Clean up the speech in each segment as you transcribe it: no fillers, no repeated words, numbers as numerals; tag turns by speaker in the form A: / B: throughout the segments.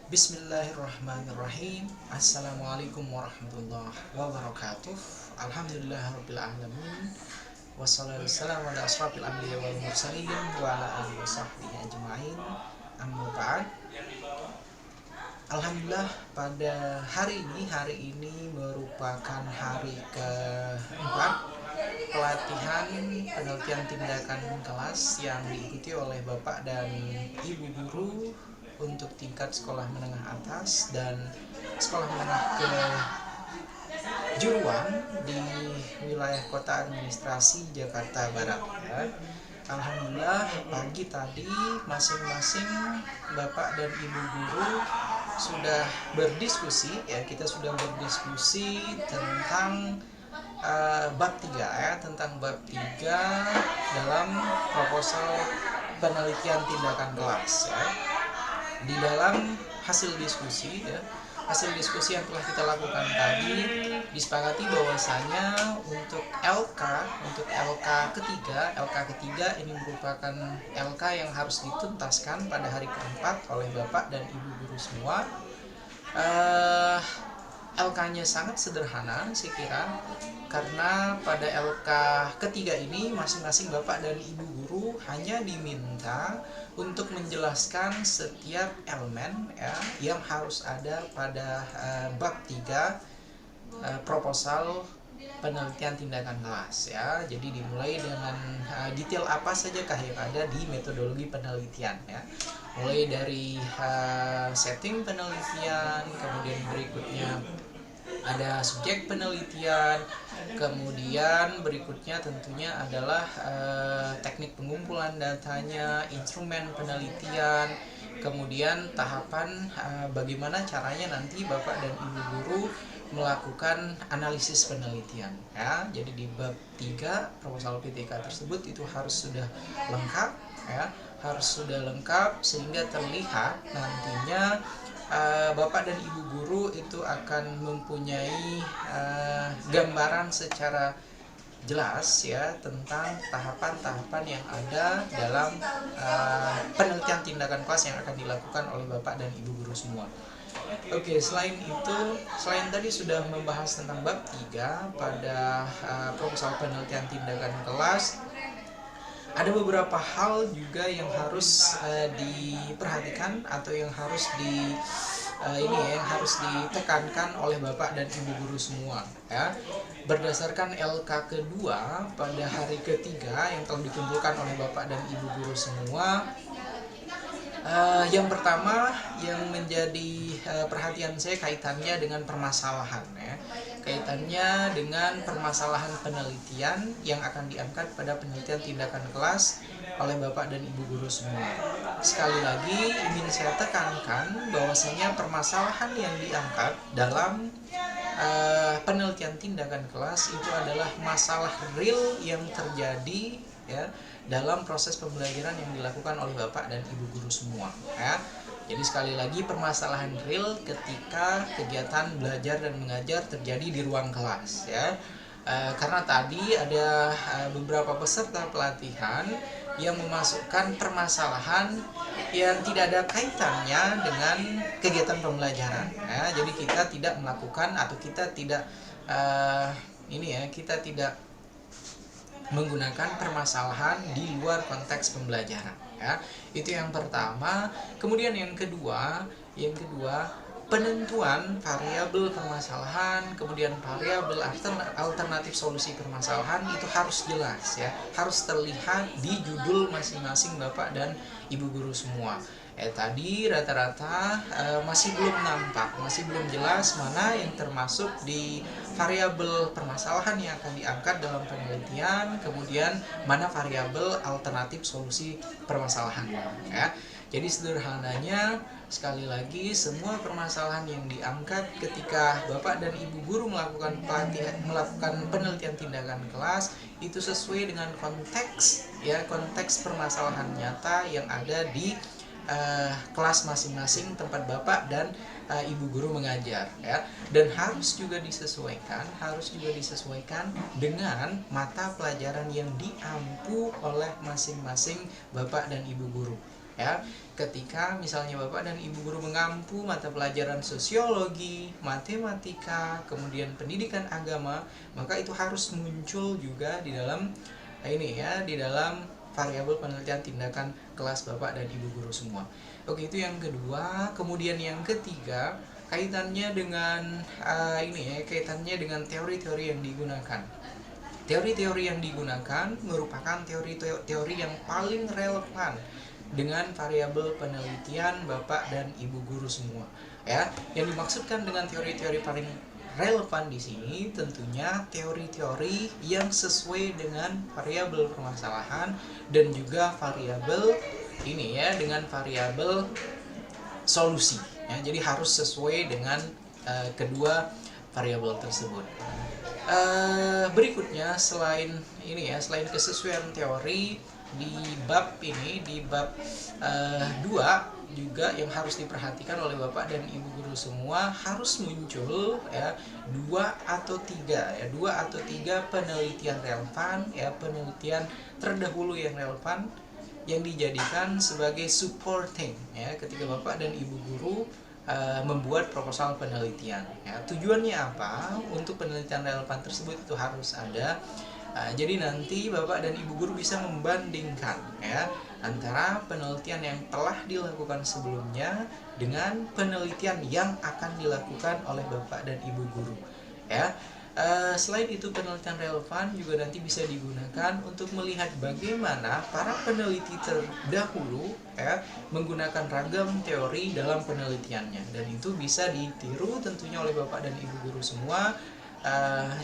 A: Bismillahirrahmanirrahim. Assalamualaikum warahmatullahi wabarakatuh. Alhamdulillahirrabbilalamin. Wassalatu wassalamu ala asrafil anbiya wal mursalin wa ala alihi wasahbihi ajma'in. Amma ba'd. Alhamdulillah, pada hari ini merupakan hari keempat pelatihan penelitian tindakan kelas yang diikuti oleh Bapak dan Ibu guru untuk tingkat sekolah menengah atas dan sekolah menengah kejuruan di wilayah kota administrasi Jakarta Barat ya. Alhamdulillah, pagi tadi masing-masing Bapak dan Ibu guru sudah berdiskusi ya, kita sudah berdiskusi tentang bab 3 ya, tentang bab 3 dalam proposal penelitian tindakan kelas ya. Di dalam hasil diskusi yang telah kita lakukan tadi, disepakati bahwasanya untuk LK ketiga ini merupakan LK yang harus dituntaskan pada hari keempat oleh Bapak dan Ibu guru semua. LK-nya sangat sederhana saya kira, karena pada LK ketiga ini masing-masing Bapak dan Ibu guru hanya diminta untuk menjelaskan setiap elemen ya, yang harus ada pada bab 3 proposal penelitian tindakan kelas ya. Jadi dimulai dengan detail apa sajakah yang ada di metodologi penelitian ya, mulai dari setting penelitian, kemudian berikutnya ada subjek penelitian, kemudian berikutnya tentunya adalah teknik pengumpulan datanya, instrumen penelitian, kemudian tahapan bagaimana caranya nanti Bapak dan Ibu guru melakukan analisis penelitian ya. Jadi di bab 3 proposal PTK tersebut itu harus sudah lengkap ya, sehingga terlihat nantinya Bapak dan Ibu guru itu akan mempunyai gambaran secara jelas ya tentang tahapan-tahapan yang ada dalam penelitian tindakan kelas yang akan dilakukan oleh Bapak dan Ibu guru semua. Oke, selain tadi sudah membahas tentang bab 3 pada proposal penelitian tindakan kelas, ada beberapa hal juga yang harus diperhatikan atau yang harus ditekankan oleh Bapak dan Ibu guru semua ya. Berdasarkan LK kedua pada hari ketiga yang telah dikumpulkan oleh Bapak dan Ibu guru semua, yang pertama yang menjadi perhatian saya kaitannya dengan permasalahan ya, kaitannya dengan permasalahan penelitian yang akan diangkat pada penelitian tindakan kelas oleh Bapak dan Ibu guru semua. Sekali lagi ingin saya tekankan bahwasanya permasalahan yang diangkat dalam penelitian tindakan kelas itu adalah masalah real yang terjadi ya dalam proses pembelajaran yang dilakukan oleh Bapak dan Ibu guru semua ya. Jadi sekali lagi permasalahan real ketika kegiatan belajar dan mengajar terjadi di ruang kelas ya. Karena tadi ada beberapa peserta pelatihan yang memasukkan permasalahan yang tidak ada kaitannya dengan kegiatan pembelajaran ya. Jadi kita tidak melakukan atau kita tidak menggunakan permasalahan di luar konteks pembelajaran ya. Itu yang pertama. Kemudian yang kedua penentuan variabel permasalahan, kemudian variabel alternatif solusi permasalahan itu harus jelas ya, harus terlihat di judul masing-masing Bapak dan Ibu guru semua. Tadi rata-rata masih belum nampak, masih belum jelas mana yang termasuk di variabel permasalahan yang akan diangkat dalam penelitian, kemudian mana variabel alternatif solusi permasalahan ya. Jadi sederhananya sekali lagi semua permasalahan yang diangkat ketika Bapak dan Ibu guru melakukan penelitian tindakan kelas itu sesuai dengan konteks permasalahan nyata yang ada di kelas masing-masing tempat Bapak dan Ibu guru mengajar ya. Dan harus juga disesuaikan dengan mata pelajaran yang diampu oleh masing-masing Bapak dan Ibu guru. ya. Ketika misalnya Bapak dan Ibu guru mengampu mata pelajaran sosiologi, matematika, kemudian pendidikan agama, maka itu harus muncul juga di dalam ini ya, di dalam variabel penelitian tindakan kelas Bapak dan Ibu guru semua. Oke, itu yang kedua. Kemudian yang ketiga, kaitannya dengan kaitannya dengan teori-teori yang digunakan. Teori-teori yang digunakan merupakan teori-teori yang paling relevan dengan variabel penelitian Bapak dan Ibu guru semua. Ya, yang dimaksudkan dengan teori-teori paling relevan di sini tentunya teori-teori yang sesuai dengan variabel permasalahan dan juga variabel ini ya, dengan variabel solusi. Ya, jadi harus sesuai dengan kedua variabel tersebut. Berikutnya selain ini ya, selain kesesuaian teori, di bab ini, di bab 2 juga yang harus diperhatikan oleh Bapak dan Ibu guru semua, harus muncul ya 2 atau 3 penelitian relevan ya, penelitian terdahulu yang relevan yang dijadikan sebagai supporting ya ketika Bapak dan Ibu guru membuat proposal penelitian ya. Tujuannya apa? Untuk penelitian relevan tersebut itu harus ada. Jadi nanti Bapak dan Ibu guru bisa membandingkan ya antara penelitian yang telah dilakukan sebelumnya dengan penelitian yang akan dilakukan oleh Bapak dan Ibu guru ya. Selain itu penelitian relevan juga nanti bisa digunakan untuk melihat bagaimana para peneliti terdahulu ya menggunakan ragam teori dalam penelitiannya, dan itu bisa ditiru tentunya oleh Bapak dan Ibu guru semua.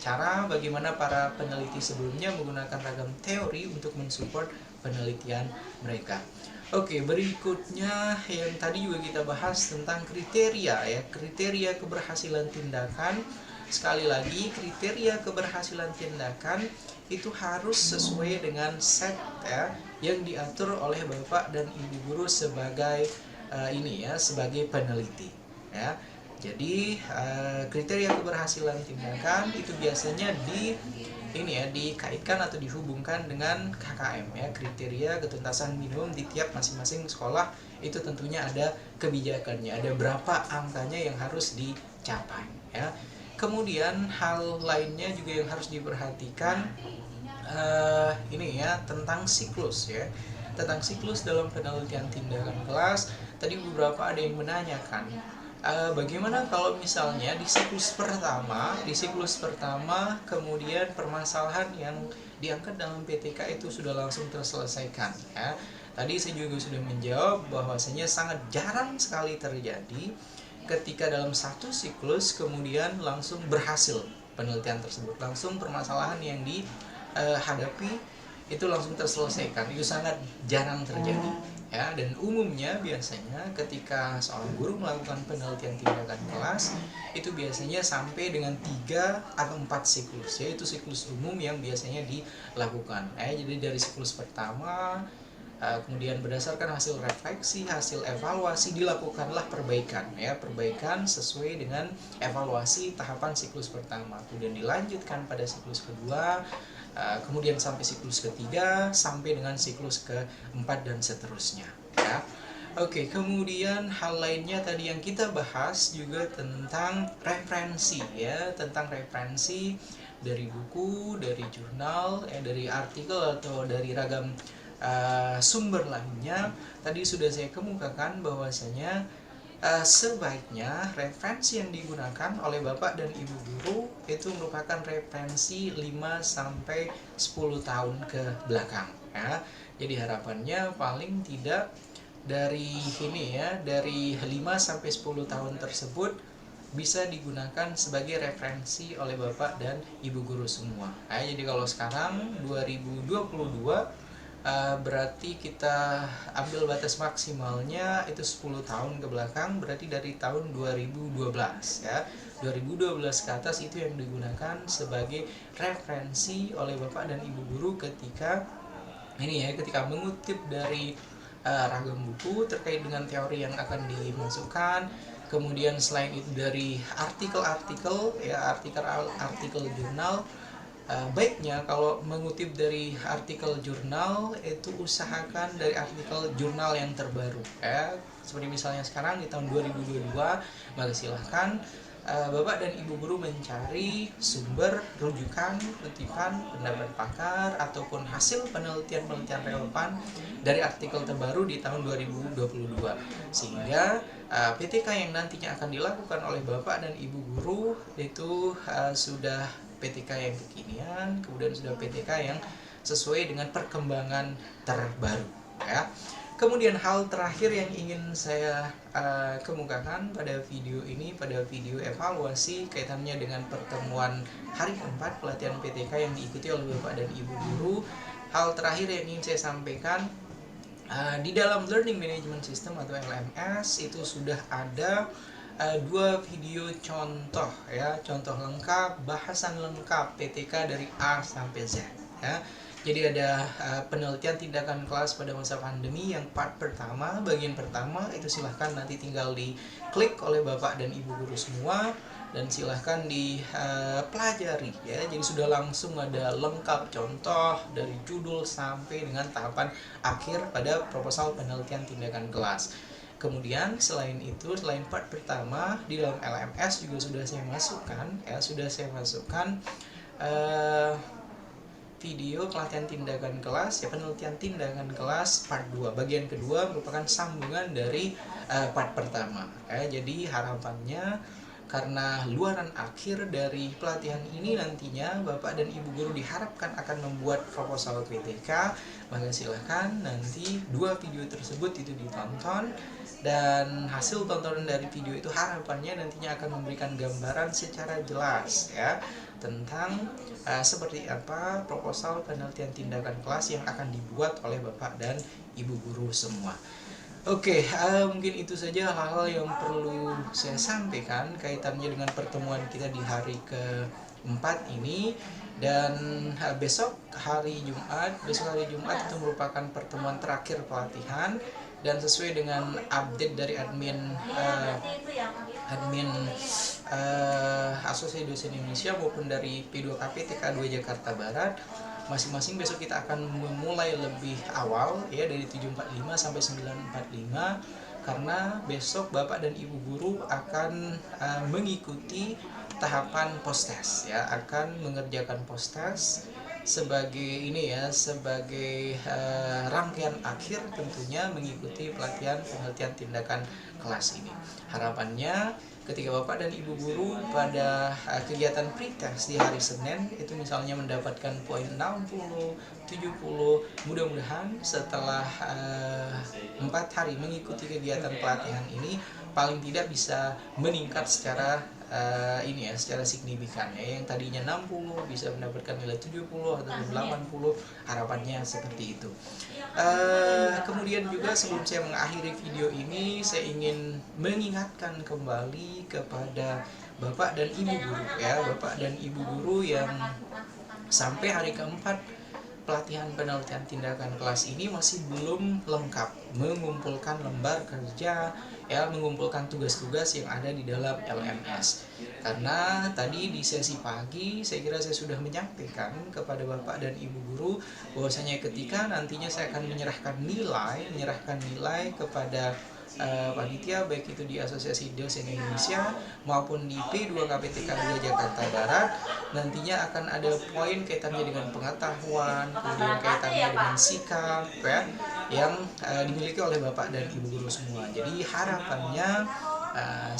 A: Cara bagaimana para peneliti sebelumnya menggunakan ragam teori untuk mensupport penelitian mereka. Oke, berikutnya yang tadi juga kita bahas tentang kriteria ya, kriteria keberhasilan tindakan. Sekali lagi, kriteria keberhasilan tindakan itu harus sesuai dengan set ya yang diatur oleh Bapak dan Ibu guru sebagai sebagai peneliti ya. Jadi kriteria keberhasilan tindakan itu biasanya dikaitkan atau dihubungkan dengan KKM ya, kriteria ketuntasan minimum di tiap masing-masing sekolah. Itu tentunya ada kebijakannya, ada berapa angkanya yang harus dicapai ya. Kemudian hal lainnya juga yang harus diperhatikan tentang siklus ya, tentang siklus dalam penelitian tindakan kelas. Tadi beberapa ada yang menanyakan bagaimana kalau misalnya di siklus pertama kemudian permasalahan yang diangkat dalam PTK itu sudah langsung terselesaikan ya. Tadi saya juga sudah menjawab bahwasanya sangat jarang sekali terjadi ketika dalam satu siklus kemudian langsung berhasil penelitian tersebut, langsung permasalahan yang dihadapi itu langsung terselesaikan. Itu sangat jarang terjadi ya, dan umumnya biasanya ketika seorang guru melakukan penelitian tindakan kelas itu biasanya sampai dengan 3 atau 4 siklus, yaitu siklus umum yang biasanya dilakukan ya. Jadi dari siklus pertama kemudian berdasarkan hasil refleksi, hasil evaluasi dilakukanlah perbaikan ya, perbaikan sesuai dengan evaluasi tahapan siklus pertama, kemudian dilanjutkan pada siklus kedua, kemudian sampai siklus ketiga, sampai dengan siklus keempat dan seterusnya ya. Oke, kemudian hal lainnya tadi yang kita bahas juga tentang referensi ya, tentang referensi dari buku, dari jurnal, dari artikel atau dari ragam sumber lainnya. Tadi sudah saya kemukakan bahwasanya sebaiknya referensi yang digunakan oleh Bapak dan Ibu guru itu merupakan referensi 5-10 tahun ke belakang ya. Jadi harapannya paling tidak dari dari 5-10 tahun tersebut bisa digunakan sebagai referensi oleh Bapak dan Ibu guru semua. Jadi kalau sekarang 2022 berarti kita ambil batas maksimalnya itu 10 tahun ke belakang, berarti dari tahun 2012 ya. 2012 ke atas itu yang digunakan sebagai referensi oleh Bapak dan Ibu guru ketika ketika mengutip dari ragam buku terkait dengan teori yang akan dimasukkan. Kemudian selain itu dari artikel-artikel ya, artikel jurnal, baiknya kalau mengutip dari artikel jurnal itu usahakan dari artikel jurnal yang terbaru ya. Seperti misalnya sekarang di tahun 2022, maka silahkan Bapak dan Ibu guru mencari sumber rujukan, kutipan, pendapat pakar ataupun hasil penelitian-penelitian relevan dari artikel terbaru di tahun 2022, sehingga PTK yang nantinya akan dilakukan oleh Bapak dan Ibu guru itu sudah PTK yang kekinian, kemudian sudah PTK yang sesuai dengan perkembangan terbaru ya. Kemudian hal terakhir yang ingin saya kemukakan pada video ini, pada video evaluasi kaitannya dengan pertemuan hari keempat pelatihan PTK yang diikuti oleh Bapak dan Ibu guru. Hal terakhir yang ingin saya sampaikan, di dalam Learning Management System atau LMS itu sudah ada dua video contoh ya, contoh lengkap, bahasan lengkap PTK dari A sampai Z ya. Jadi ada penelitian tindakan kelas pada masa pandemi yang part pertama, bagian pertama itu silahkan nanti tinggal diklik oleh Bapak dan Ibu guru semua dan silahkan dipelajari ya. Jadi sudah langsung ada lengkap contoh dari judul sampai dengan tahapan akhir pada proposal penelitian tindakan kelas. Kemudian selain itu, selain part pertama di dalam LMS juga sudah saya masukkan ya, video pelatihan tindakan kelas ya, penelitian tindakan kelas part 2. Bagian kedua merupakan sambungan dari part pertama ya. Jadi harapannya karena luaran akhir dari pelatihan ini nantinya Bapak dan Ibu guru diharapkan akan membuat proposal PTK, maka silahkan nanti dua video tersebut itu ditonton, dan hasil tontonan dari video itu harapannya nantinya akan memberikan gambaran secara jelas ya tentang seperti apa proposal penelitian tindakan kelas yang akan dibuat oleh Bapak dan Ibu guru semua. Oke, mungkin itu saja hal-hal yang perlu saya sampaikan kaitannya dengan pertemuan kita di hari keempat ini. Dan besok hari Jumat itu merupakan pertemuan terakhir pelatihan, dan sesuai dengan update dari admin Asosiasi Dosen Indonesia maupun dari P2KP TK2 Jakarta Barat, masing-masing besok kita akan memulai lebih awal ya, dari 7.45 sampai 9.45, karena besok Bapak dan Ibu guru akan mengikuti tahapan post-test ya, akan mengerjakan post-test sebagai rangkaian akhir tentunya mengikuti pelatihan penelitian tindakan kelas ini. Harapannya ketika Bapak dan Ibu guru pada kegiatan pretest di hari Senin itu misalnya mendapatkan poin 60, 70, mudah-mudahan setelah 4 hari mengikuti kegiatan pelatihan ini paling tidak bisa meningkat secara secara signifikan ya. Yang tadinya 60 bisa mendapatkan nilai 70 atau 80, harapannya seperti itu. Kemudian juga sebelum saya mengakhiri video ini, saya ingin mengingatkan kembali kepada Bapak dan Ibu guru ya, Bapak dan Ibu guru yang sampai hari keempat pelatihan penelitian tindakan kelas ini masih belum lengkap mengumpulkan lembar kerja ya, mengumpulkan tugas-tugas yang ada di dalam LMS. Karena tadi di sesi pagi saya kira saya sudah menyampaikan kepada Bapak dan Ibu guru bahwasanya ketika nantinya saya akan menyerahkan nilai kepada panitia, baik itu di Asosiasi Dosen Indonesia maupun di P2KPTK2 Jakarta Barat, nantinya akan ada poin kaitannya dengan pengetahuan, kemudian kaitannya dengan sikap ya, yang dimiliki oleh Bapak dan Ibu guru semua. Jadi harapannya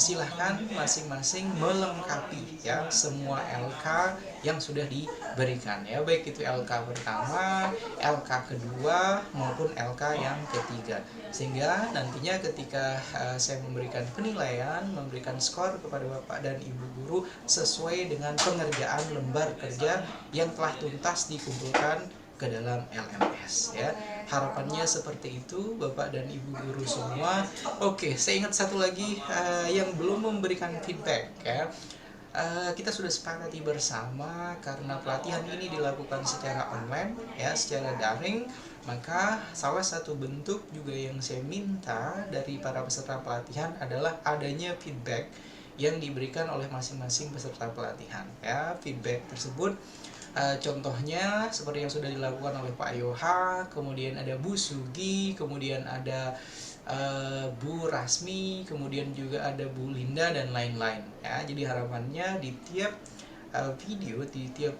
A: silahkan masing-masing melengkapi ya semua LK yang sudah diberikan ya, baik itu LK pertama, LK kedua maupun LK yang ketiga, sehingga nantinya ketika saya memberikan penilaian, memberikan skor kepada Bapak dan Ibu guru sesuai dengan pengerjaan lembar kerja yang telah tuntas dikumpulkan ke dalam LMS ya. Harapannya seperti itu Bapak dan Ibu guru semua. Oke, saya ingat satu lagi yang belum memberikan feedback ya. Kita sudah sepakati bersama karena pelatihan ini dilakukan secara online ya, secara daring, maka salah satu bentuk juga yang saya minta dari para peserta pelatihan adalah adanya feedback yang diberikan oleh masing-masing peserta pelatihan ya. Feedback tersebut Contohnya seperti yang sudah dilakukan oleh Pak Yoha, kemudian ada Bu Sugi, kemudian ada Bu Rasmi, kemudian juga ada Bu Linda dan lain-lain ya. Jadi harapannya di tiap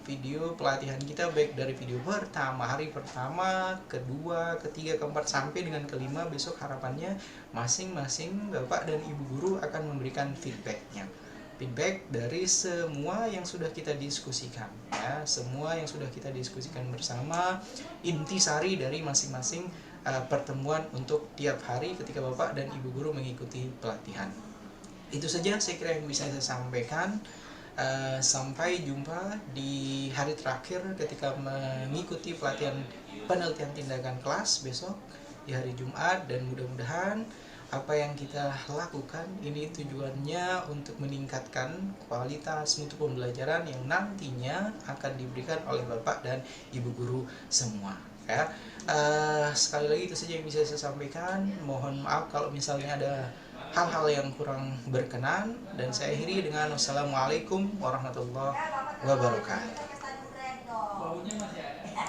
A: video pelatihan kita, baik dari video pertama, hari pertama, kedua, ketiga, keempat sampai dengan kelima, besok harapannya masing-masing Bapak dan Ibu guru akan memberikan feedback dari semua yang sudah kita diskusikan ya, semua yang sudah kita diskusikan bersama, intisari dari masing-masing pertemuan untuk tiap hari ketika Bapak dan Ibu guru mengikuti pelatihan. Itu saja saya kira yang bisa saya sampaikan. Sampai jumpa di hari terakhir ketika mengikuti pelatihan penelitian tindakan kelas besok di hari Jumat, dan mudah-mudahan apa yang kita lakukan ini tujuannya untuk meningkatkan kualitas mutu pembelajaran yang nantinya akan diberikan oleh Bapak dan Ibu guru semua ya. Sekali lagi itu saja yang bisa saya sampaikan. Mohon maaf kalau misalnya ada hal-hal yang kurang berkenan, dan saya akhiri dengan wassalamualaikum warahmatullahi wabarakatuh.